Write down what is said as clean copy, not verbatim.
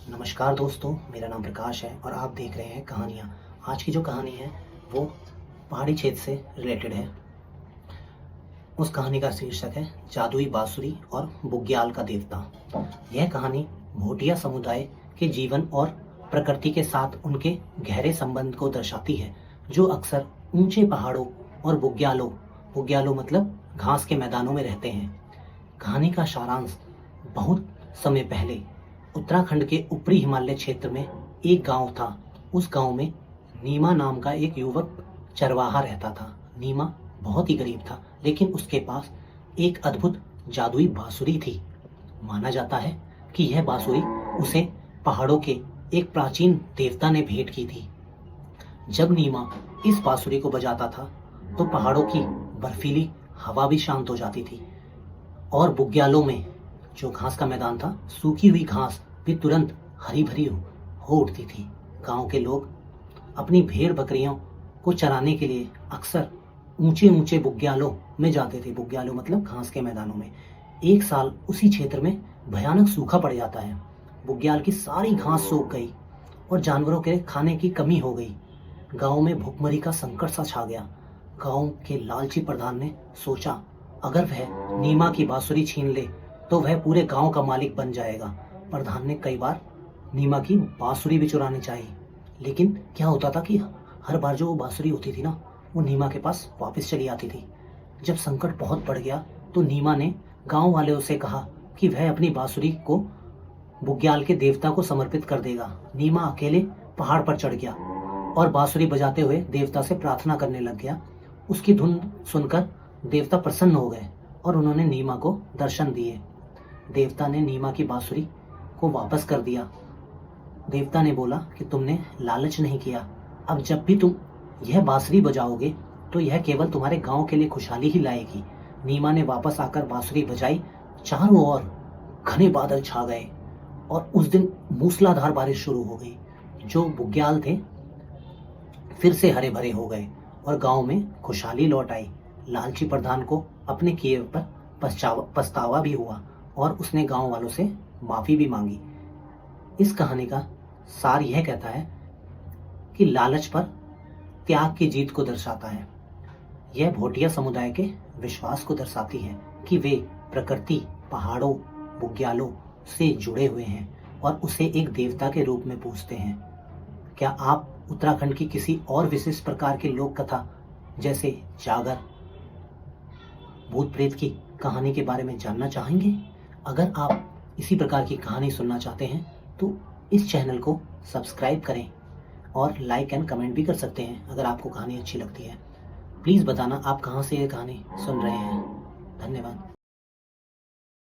नमस्कार दोस्तों, मेरा नाम प्रकाश है और आप देख रहे हैं कहानियाँ। आज की जो कहानी है वो पहाड़ी क्षेत्र से रिलेटेड है। उस कहानी का शीर्षक है जादुई बांसुरी और बुग्याल का देवता। यह कहानी भोटिया समुदाय के जीवन और प्रकृति के साथ उनके गहरे संबंध को दर्शाती है, जो अक्सर ऊंचे पहाड़ों और बुग्यालों मतलब घास के मैदानों में रहते हैं। कहानी का सारांश बहुत समय पहले उत्तराखंड के ऊपरी हिमालय क्षेत्र में एक गांव था। उस गांव में नीमा नाम का एक युवक चरवाहा रहता था। नीमा बहुत ही गरीब था, लेकिन उसके पास एक अद्भुत जादुई बांसुरी थी। माना जाता है कि यह बांसुरी उसे पहाड़ों के एक प्राचीन देवता ने भेंट की थी। जब नीमा इस बांसुरी को बजाता था तो पहाड़ों की बर्फीली हवा भी शांत हो जाती थी और बुग्यालों में जो घास का मैदान था, सूखी हुई घास भी तुरंत हरी भरी हो उठती थी। गांव के लोग अपनी भेड़ बकरियों को चराने के लिए अक्सर ऊंचे ऊंचे बुग्यालों में जाते थे। बुग्यालों मतलब घास के मैदानों में। एक साल उसी क्षेत्र में भयानक सूखा पड़ जाता है। बुग्याल की सारी घास सूख गई और जानवरों के खाने की कमी हो गई। गांव में भूखमरी का संकट सा छा गया। गांव के लालची प्रधान ने सोचा, अगर वह नीमा की बांसुरी छीन ले तो वह पूरे गांव का मालिक बन जाएगा। प्रधान ने कई बार नीमा की बांसुरी भी चुरानी चाहिए, लेकिन क्या होता था कि हर बार जो वो बांसुरी होती थी ना, वो नीमा के पास वापस चली आती थी। जब संकट बहुत बढ़ गया तो नीमा ने गांव वालों से कहा कि वह अपनी बांसुरी को बुग्याल के देवता को समर्पित कर देगा। नीमा अकेले पहाड़ पर चढ़ गया और बांसुरी बजाते हुए देवता से प्रार्थना करने लग गया। उसकी धुन सुनकर देवता प्रसन्न हो गए और उन्होंने नीमा को दर्शन दिए। देवता ने नीमा की बांसुरी को वापस कर दिया। देवता ने बोला कि तुमने लालच नहीं किया। अब जब भी तुम यह बांसुरी बजाओगे तो यह केवल तुम्हारे गांव के लिए खुशहाली ही लाएगी। नीमा ने वापस आकर बांसुरी बजाई। चारों ओर घने बादल छा गए और उस दिन मूसलाधार बारिश शुरू हो गई। जो बुग्याल थे फिर से हरे भरे हो गए और गांव में खुशहाली लौट आई। लालची प्रधान को अपने किए पर पछतावा भी हुआ और उसने गांव वालों से माफी भी मांगी। इस कहानी का सार यह कहता है कि लालच पर त्याग की जीत को दर्शाता है। यह भोटिया समुदाय के विश्वास को दर्शाती है कि वे प्रकृति, पहाड़ों, बुग्यालों से जुड़े हुए हैं और उसे एक देवता के रूप में पूजते हैं। क्या आप उत्तराखंड की किसी और विशेष प्रकार की लोक कथा जैसे जागर, भूत प्रेत की कहानी के बारे में जानना चाहेंगे? अगर आप इसी प्रकार की कहानी सुनना चाहते हैं तो इस चैनल को सब्सक्राइब करें और लाइक एंड कमेंट भी कर सकते हैं। अगर आपको कहानी अच्छी लगती है प्लीज़ बताना आप कहाँ से ये कहानी सुन रहे हैं। धन्यवाद।